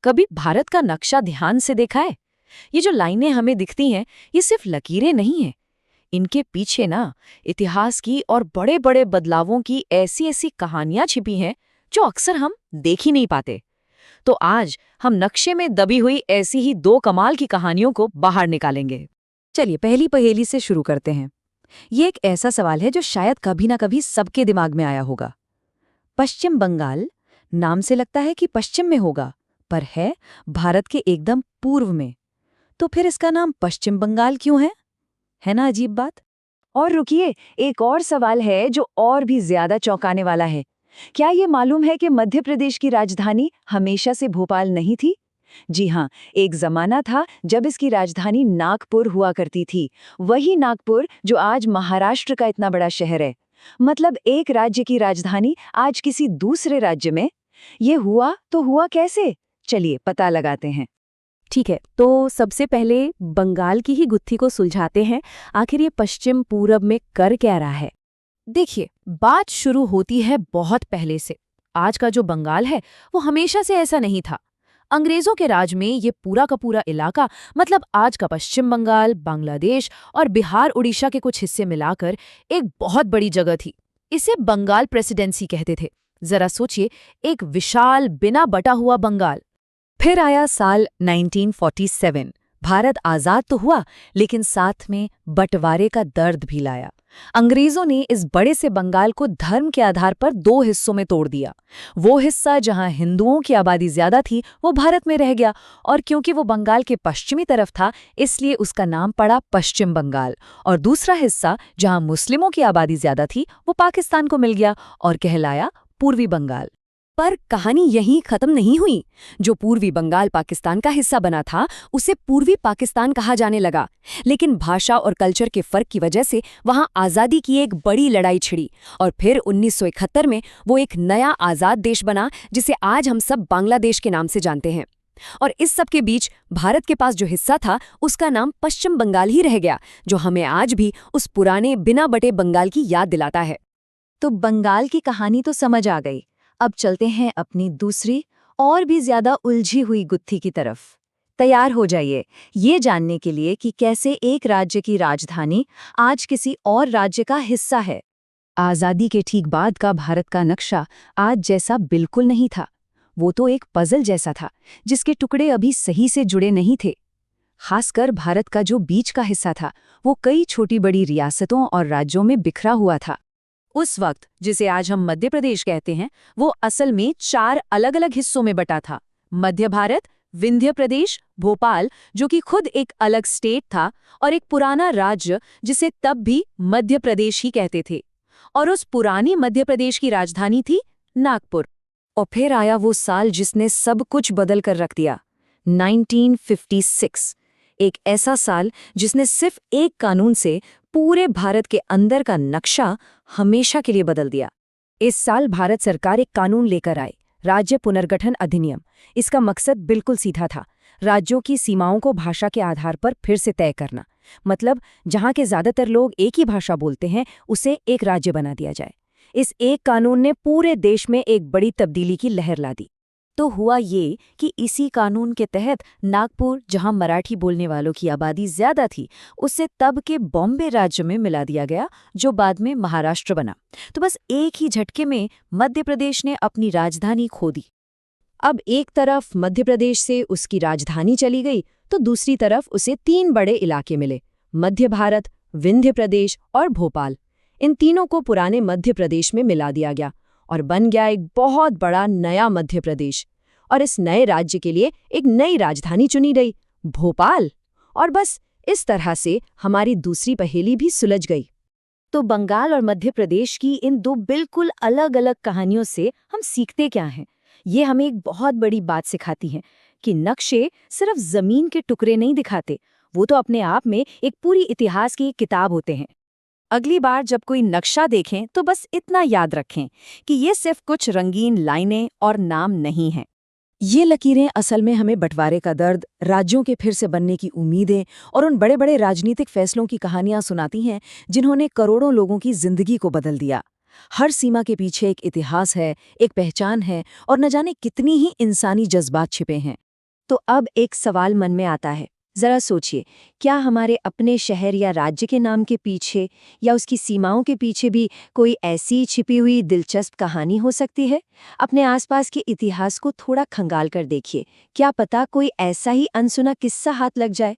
कभी भारत का नक्शा ध्यान से देखा है? ये जो लाइनें हमें दिखती हैं, ये सिर्फ लकीरें नहीं हैं। इनके पीछे ना इतिहास की और बड़े-बड़े बदलावों की ऐसी-ऐसी कहानियां छिपी हैं जो अक्सर हम देख ही नहीं पाते। तो आज हम नक्शे में दबी हुई ऐसी ही दो कमाल की कहानियों को बाहर निकालेंगे। चलिए पहली पहेली से शुरू करते हैं। ये एक ऐसा सवाल है जो शायद कभी ना कभी सबके दिमाग में आया होगा। पश्चिम बंगाल नाम से लगता है कि पश्चिम में होगा, पर है भारत के एकदम पूर्व में। तो फिर इसका नाम पश्चिम बंगाल क्यों है ना अजीब बात। और रुकिए, एक और सवाल है जो और भी ज्यादा चौंकाने वाला है। क्या ये मालूम है कि मध्य प्रदेश की राजधानी हमेशा से भोपाल नहीं थी? जी हाँ, एक जमाना था जब इसकी राजधानी नागपुर हुआ करती थी। वही नागपुर जो आज महाराष्ट्र का इतना बड़ा शहर है। मतलब एक राज्य की राजधानी आज किसी दूसरे राज्य में। ये हुआ तो हुआ कैसे? चलिए पता लगाते हैं। ठीक है, तो सबसे पहले बंगाल की ही गुत्थी को सुलझाते हैं। आखिर ये पश्चिम पूरब में कर क्या रहा है? देखिए, बात शुरू होती है बहुत पहले से। आज का जो बंगाल है वो हमेशा से ऐसा नहीं था। अंग्रेजों के राज में ये पूरा का पूरा इलाका, मतलब आज का पश्चिम बंगाल, बांग्लादेश और बिहार उड़ीसा के कुछ हिस्से मिलाकर एक बहुत बड़ी जगह थी। इसे बंगाल प्रेसिडेंसी कहते थे। जरा सोचिए, एक विशाल बिना बटा हुआ बंगाल। फिर आया साल 1947। भारत आजाद तो हुआ, लेकिन साथ में बंटवारे का दर्द भी लाया। अंग्रेजों ने इस बड़े से बंगाल को धर्म के आधार पर दो हिस्सों में तोड़ दिया। वो हिस्सा जहां हिंदुओं की आबादी ज्यादा थी वो भारत में रह गया, और क्योंकि वो बंगाल के पश्चिमी तरफ था इसलिए उसका नाम पड़ा पश्चिम बंगाल। और दूसरा हिस्सा जहां मुस्लिमों की आबादी ज्यादा थी वो पाकिस्तान को मिल गया और कहलाया पूर्वी बंगाल। पर कहानी यहीं खत्म नहीं हुई। जो पूर्वी बंगाल पाकिस्तान का हिस्सा बना था उसे पूर्वी पाकिस्तान कहा जाने लगा, लेकिन भाषा और कल्चर के फर्क की वजह से वहां आज़ादी की एक बड़ी लड़ाई छिड़ी और फिर 1971 में वो एक नया आज़ाद देश बना जिसे आज हम सब बांग्लादेश के नाम से जानते हैं। और इस सब के बीच भारत के पास जो हिस्सा था उसका नाम पश्चिम बंगाल ही रह गया, जो हमें आज भी उस पुराने बिना बटे बंगाल की याद दिलाता है। तो बंगाल की कहानी तो समझ आ गई। अब चलते हैं अपनी दूसरी और भी ज्यादा उलझी हुई गुत्थी की तरफ। तैयार हो जाइए ये जानने के लिए कि कैसे एक राज्य की राजधानी आज किसी और राज्य का हिस्सा है। आज़ादी के ठीक बाद का भारत का नक्शा आज जैसा बिल्कुल नहीं था। वो तो एक पजल जैसा था जिसके टुकड़े अभी सही से जुड़े नहीं थे। खासकर भारत का जो बीच का हिस्सा था वो कई छोटी बड़ी रियासतों और राज्यों में बिखरा हुआ था। उस वक्त जिसे आज हम मध्य प्रदेश कहते हैं वो असल में 4 अलग-अलग हिस्सों में बटा था। मध्य भारत, विंध्य प्रदेश, भोपाल जो कि खुद एक अलग स्टेट था, और एक पुराना राज्य जिसे तब भी मध्य प्रदेश ही कहते थे। और उस पुरानी मध्य प्रदेश की राजधानी थी नागपुर। और फिर आया वो साल जिसने सब कुछ बदल कर रख दिया, 1956। एक ऐसा साल जिसने सिर्फ एक कानून से पूरे भारत के अंदर का नक्शा हमेशा के लिए बदल दिया। इस साल भारत सरकार एक कानून लेकर आई, राज्य पुनर्गठन अधिनियम। इसका मकसद बिल्कुल सीधा था, राज्यों की सीमाओं को भाषा के आधार पर फिर से तय करना। मतलब जहां के ज्यादातर लोग एक ही भाषा बोलते हैं उसे एक राज्य बना दिया जाए। इस एक कानून ने पूरे देश में एक बड़ी तब्दीली की लहर ला दी। तो हुआ ये कि इसी कानून के तहत नागपुर, जहां मराठी बोलने वालों की आबादी ज्यादा थी, उसे तब के बॉम्बे राज्य में मिला दिया गया जो बाद में महाराष्ट्र बना। तो बस एक ही झटके में मध्य प्रदेश ने अपनी राजधानी खो दी। अब एक तरफ मध्य प्रदेश से उसकी राजधानी चली गई तो दूसरी तरफ उसे 3 बड़े इलाके मिले, मध्य भारत, विंध्य प्रदेश और भोपाल। इन तीनों को पुराने मध्य प्रदेश में मिला दिया गया और बन गया एक बहुत बड़ा नया मध्य प्रदेश। और इस नए राज्य के लिए एक नई राजधानी चुनी गई, भोपाल। और बस इस तरह से हमारी दूसरी पहेली भी सुलझ गई। तो बंगाल और मध्य प्रदेश की इन दो बिल्कुल अलग अलग कहानियों से हम सीखते क्या हैं? ये हमें एक बहुत बड़ी बात सिखाती हैं कि नक्शे सिर्फ जमीन के टुकड़े नहीं दिखाते, वो तो अपने आप में एक पूरी इतिहास की किताब होते हैं। अगली बार जब कोई नक्शा देखें तो बस इतना याद रखें कि ये सिर्फ कुछ रंगीन लाइनें और नाम नहीं हैं। ये लकीरें असल में हमें बंटवारे का दर्द, राज्यों के फिर से बनने की उम्मीदें और उन बड़े बड़े राजनीतिक फैसलों की कहानियां सुनाती हैं जिन्होंने करोड़ों लोगों की जिंदगी को बदल दिया। हर सीमा के पीछे एक इतिहास है, एक पहचान है और न जाने कितनी ही इंसानी जज्बात छिपे हैं। तो अब एक सवाल मन में आता है, जरा सोचिए, क्या हमारे अपने शहर या राज्य के नाम के पीछे या उसकी सीमाओं के पीछे भी कोई ऐसी छिपी हुई दिलचस्प कहानी हो सकती है? अपने आसपास के इतिहास को थोड़ा खंगाल कर देखिए, क्या पता कोई ऐसा ही अनसुना किस्सा हाथ लग जाए।